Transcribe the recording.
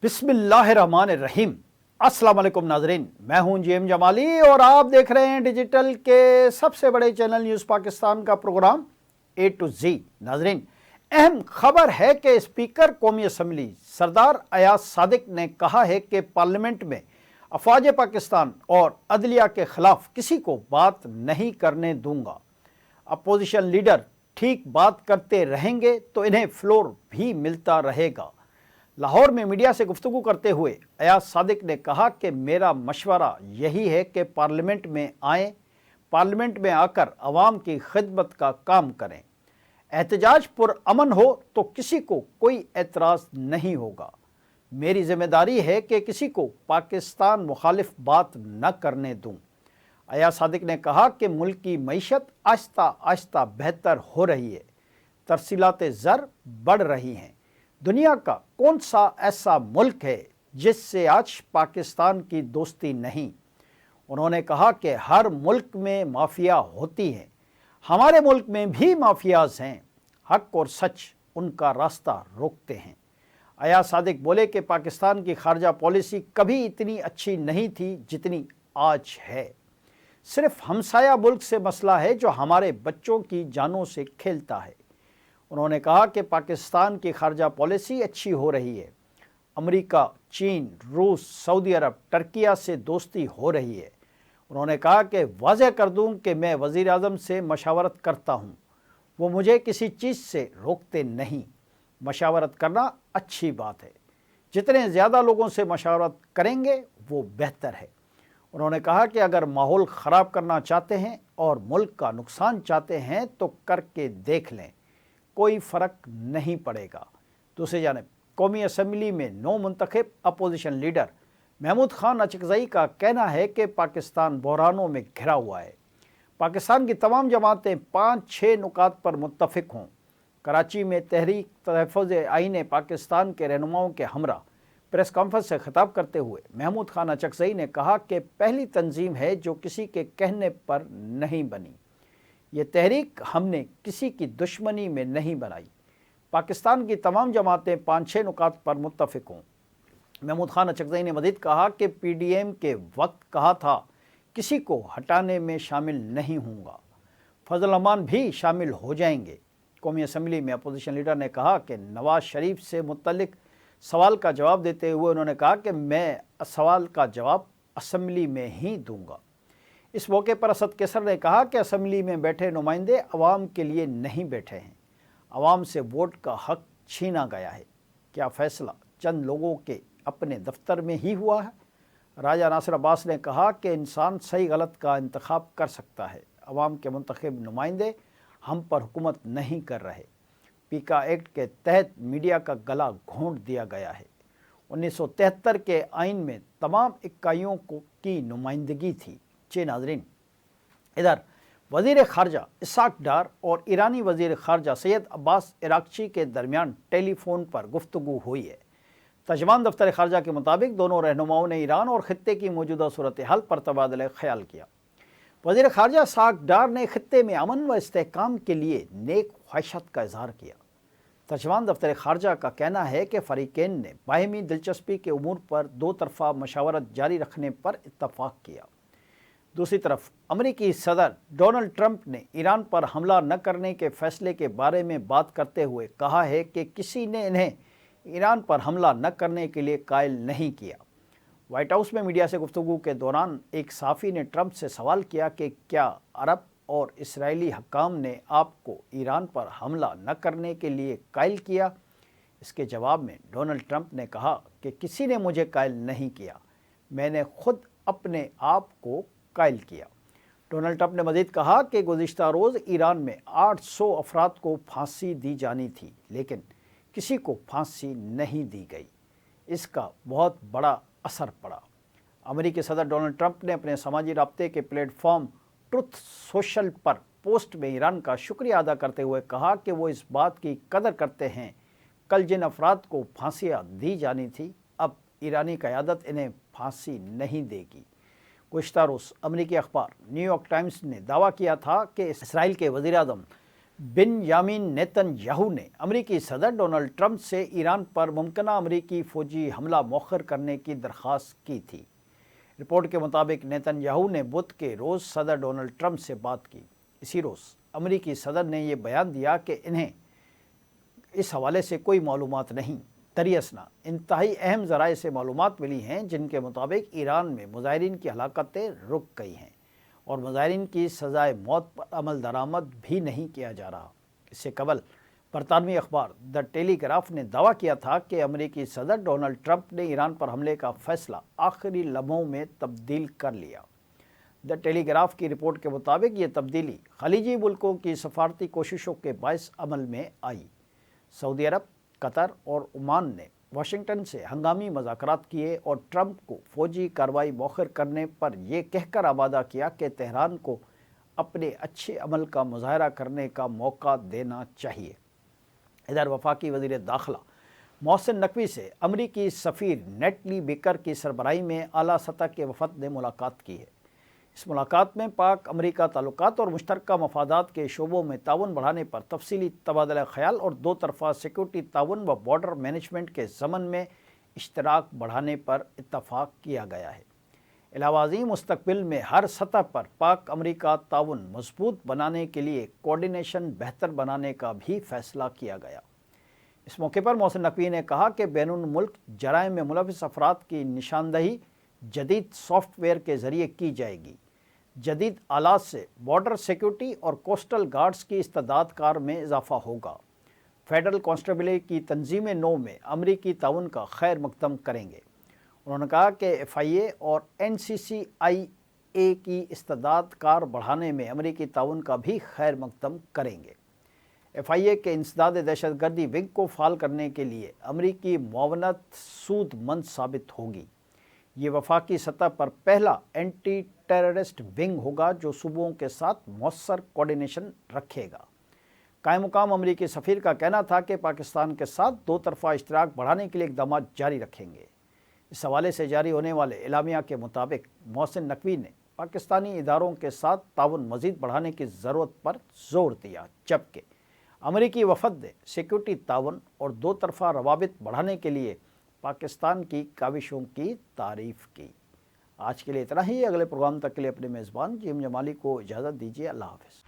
बिस्मिल्लाहिर्रहमानिर्रहीम। अस्सलाम वालेकुम नाजरीन, मैं हूं जीएम जमाली और आप देख रहे हैं डिजिटल के सबसे बड़े चैनल न्यूज़ पाकिस्तान का प्रोग्राम ए टू जी। नाजरीन, अहम खबर है कि स्पीकर कौमी असम्बली सरदार अयाज सादिक ने कहा है कि पार्लियामेंट में अफवाज पाकिस्तान और अदलिया के खिलाफ किसी को बात नहीं करने दूंगा। अपोजिशन लीडर ठीक बात करते रहेंगे तो इन्हें फ्लोर भी मिलता रहेगा। लाहौर में मीडिया से गुफ्तगू करते हुए अयाज सादिक ने कहा कि मेरा मशवरा यही है कि पार्लियामेंट में आएँ, पार्लियामेंट में आकर अवाम की खिदमत का काम करें। एहतजाज पुरअमन हो तो किसी को कोई एतराज़ नहीं होगा। मेरी जिम्मेदारी है कि किसी को पाकिस्तान मुखालिफ बात न करने दूं। अयाज सादिक ने कहा कि मुल्क की मईशत आहिस्ता आहिस्ता बेहतर हो रही है, तरसीलात ज़र बढ़ रही हैं। दुनिया का कौन सा ऐसा मुल्क है जिससे आज पाकिस्तान की दोस्ती नहीं। उन्होंने कहा कि हर मुल्क में माफिया होती हैं, हमारे मुल्क में भी माफियाज हैं, हक और सच उनका रास्ता रोकते हैं। अयाज सादिक बोले कि पाकिस्तान की खारजा पॉलिसी कभी इतनी अच्छी नहीं थी जितनी आज है। सिर्फ हमसाया मुल्क से मसला है जो हमारे बच्चों की जानों से खेलता है। उन्होंने कहा कि पाकिस्तान की खारजा पॉलिसी अच्छी हो रही है। अमेरिका, चीन, रूस, सऊदी अरब, टर्किया से दोस्ती हो रही है। उन्होंने कहा कि वाज़ेह कर दूं कि मैं वज़ीर आज़म से मशावरत करता हूं, वो मुझे किसी चीज़ से रोकते नहीं। मशावरत करना अच्छी बात है, जितने ज़्यादा लोगों से मशावरत करेंगे वो बेहतर है। उन्होंने कहा कि अगर माहौल ख़राब करना चाहते हैं और मुल्क का नुकसान चाहते हैं तो करके देख लें, कोई फ़र्क नहीं पड़ेगा। दूसरी जानिब कौमी असम्बली में नौ मुंतखब अपोजिशन लीडर महमूद खान अचकज़ई का कहना है कि पाकिस्तान बहरानों में घिरा हुआ है। पाकिस्तान की तमाम जमातें 5-6 नुकात पर मुत्तफ़िक हों। कराची में तहरीक तहफ़्फ़ुज़ आईन पाकिस्तान के रहनुमाओं के हमरा प्रेस कॉन्फ्रेंस से खिताब करते हुए महमूद खान अचकज़ई ने कहा कि पहली तंजीम है जो किसी के कहने पर नहीं बनी। ये तहरीक हमने किसी की दुश्मनी में नहीं बनाई। पाकिस्तान की तमाम जमातें 5-6 नुकात पर मुत्तफ़िक हों। महमूद खान अचकज़ई ने मज़ीद कहा कि PDM के वक्त कहा था किसी को हटाने में शामिल नहीं होऊंगा, फजल रहमान भी शामिल हो जाएंगे। कौमी असम्बली में अपोजिशन लीडर ने कहा कि नवाज शरीफ से मुतल्लिक सवाल का जवाब देते हुए उन्होंने कहा कि मैं सवाल का जवाब असम्बली में ही दूंगा। इस मौके पर असद कैसर ने कहा कि असम्बली में बैठे नुमाइंदे अवाम के लिए नहीं बैठे हैं, अवाम से वोट का हक छीना गया है। क्या फैसला चंद लोगों के अपने दफ्तर में ही हुआ है? राजा नासिर अब्बास ने कहा कि इंसान सही गलत का इंतखाब कर सकता है, अवाम के मुंतखब नुमाइंदे हम पर हुकूमत नहीं कर रहे। पीका एक्ट के तहत मीडिया का गला घोंट दिया गया है। 1973 के आइन में तमाम इकाइयों की नुमाइंदगी थी। नाज़रीन, इधर वज़ीर ख़ारजा इसाक डार और ईरानी वज़ीर ख़ारजा सैयद अब्बास इराक़ची के दरमियान टेलीफोन पर गुफ्तगू हुई है। तर्जमान दफ्तर ख़ारजा के मुताबिक दोनों रहनुमाओं ने ईरान और ख़ित्ते की मौजूदा सूरत हाल पर तबादला ख्याल किया। वज़ीर ख़ारजा इसाक डार ने ख़ित्ते में अमन व इस्तेहकाम के लिए नेक ख्वाहिशात का इजहार किया। तर्जमान दफ्तर ख़ारजा का कहना है कि फ़रीक़ैन ने बाहिमी दिलचस्पी के उमूर पर दो तरफ़ा मशावरत जारी रखने पर इत्तफ़ाक़ किया। दूसरी तरफ अमेरिकी सदर डोनाल्ड ट्रंप ने ईरान पर हमला न करने के फैसले के बारे में बात करते हुए कहा है कि किसी ने इन्हें ईरान पर हमला न करने के लिए कायल नहीं किया। वाइट हाउस में मीडिया से गुफ्तगू के दौरान एक सहाफ़ी ने ट्रंप से सवाल किया कि क्या अरब और इसराइली हकाम ने आपको ईरान पर हमला न करने के लिए कायल किया? इसके जवाब में डोनाल्ड ट्रंप ने कहा कि किसी ने मुझे कायल नहीं किया, मैंने खुद अपने आप को कायल किया। डोनाल्ड ट्रंप ने मज़ीद कहा कि गुज़िश्ता रोज़ ईरान में 800 अफराद को फांसी दी जानी थी, लेकिन किसी को फांसी नहीं दी गई। इसका बहुत बड़ा असर पड़ा। अमेरिकी सदर डोनाल्ड ट्रंप ने अपने समाजी राब्ते के प्लेटफॉर्म ट्रुथ सोशल पर पोस्ट में ईरान का शुक्रिया अदा करते हुए कहा कि वो इस बात की कदर करते हैं, कल जिन अफराद को फांसियाँ दी जानी थी अब ईरानी क़यादत इन्हें फांसी नहीं देगी। गुज़िश्ता रोज़ अमेरिकी अखबार न्यूयॉर्क टाइम्स ने दावा किया था कि इसराइल के वज़ीर आज़म बिन्यामिन नेतन्याहू ने अमेरिकी सदर डोनाल्ड ट्रंप से ईरान पर मुमकिन अमेरिकी फौजी हमला मौखर करने की दरख्वास्त की थी। रिपोर्ट के मुताबिक नेतन्याहू ने बुध के रोज़ सदर डोनाल्ड ट्रंप से बात की। इसी रोज़ अमेरिकी सदर ने यह बयान दिया कि इन्हें इस हवाले से कोई मालूमात नहीं। दरियासना इंतहाई अहम ज़राए से मालूमात मिली हैं जिनके मुताबिक ईरान में मुजाहिरीन की हलाकतें रुक गई हैं और मुजाहिरीन की सज़ाए मौत पर अमल दरामद भी नहीं किया जा रहा। इससे कबल बरतानवी अखबार द टेलीग्राफ ने दावा किया था कि अमेरिकी सदर डोनाल्ड ट्रंप ने ईरान पर हमले का फैसला आखिरी लम्हों में तब्दील कर लिया। द टेलीग्राफ की रिपोर्ट के मुताबिक ये तब्दीली खलीजी मुल्कों की सफारती कोशिशों के बायस अमल में आई। सऊदी अरब, कतर और ओमान ने वाशिंगटन से हंगामी मुज़ाकरात किए और ट्रंप को फ़ौजी कार्रवाई मौखर करने पर यह कहकर आमादा किया कि तेहरान को अपने अच्छे अमल का मुजाहरा करने का मौका देना चाहिए। इधर वफाकी वज़ीर दाखिला मोहसिन नकवी से अमरीकी सफ़ीर नेटली बेकर की सरबराही में आला सतह के वफद ने मुलाकात की है। इस मुलाकात में पाक अमरीका ताल्लुकात और मुश्तरका मफादात के शोबों में ताउन बढ़ाने पर तफसीली तबादला ख्याल और दो तरफ़ा सिक्योरिटी ताउन व बॉर्डर मैनेजमेंट के ज़मन में इश्तराक बढ़ाने पर इत्तफ़ाक़ किया गया है। इलावाज़ी मुस्तक़बिल में हर सतह पर पाक अमरीका ताउन मजबूत बनाने के लिए कोऑर्डिनेशन बेहतर बनाने का भी फ़ैसला किया गया। इस मौके पर मोहसिन नकवी ने कहा कि बैनुल मुल्क जराइम में मुलविस अफराद की निशानदही जदीद सॉफ्टवेयर के ज़रिए की जाएगी। जदीद आलात से बॉर्डर सिक्योरिटी और कोस्टल गार्ड्स की इस्तेदाद कार में इजाफा होगा। फेडरल कांस्टेबल की तंजीम नौ में अमरीकी ताउन का खैर मकदम करेंगे। उन्होंने कहा कि FIA और NCCIA की इस्तेदाद कार बढ़ाने में अमरीकी ताउन का भी खैर मकदम करेंगे। FIA के इंसदाद दहशतगर्दी विंग को फाल करने के लिए अमरीकी मुआवनत सूदमंद साबित होगी। ये वफाकी सतह पर पहला एंटी टेररिस्ट विंग होगा जो सूबों के साथ मौसर कोऑर्डिनेशन रखेगा। कायम मुकाम अमरीकी सफ़ीर का कहना था कि पाकिस्तान के साथ दो तरफ़ा इश्तराक बढ़ाने के लिए इक़दाम जारी रखेंगे। इस हवाले से जारी होने वाले एलामिया के मुताबिक मोहसिन नकवी ने पाकिस्तानी इदारों के साथ ताउन मज़ीद बढ़ाने की ज़रूरत पर ज़ोर दिया, जबकि अमरीकी वफद ने सिक्योरिटी ताउन और दो तरफ़ा रवाबित बढ़ाने के लिए पाकिस्तान की काविशों की तारीफ़ की। आज के लिए इतना ही। अगले प्रोग्राम तक के लिए अपने मेज़बान जीएम जमाली को इजाज़त दीजिए। अल्लाह हाफ़िज़।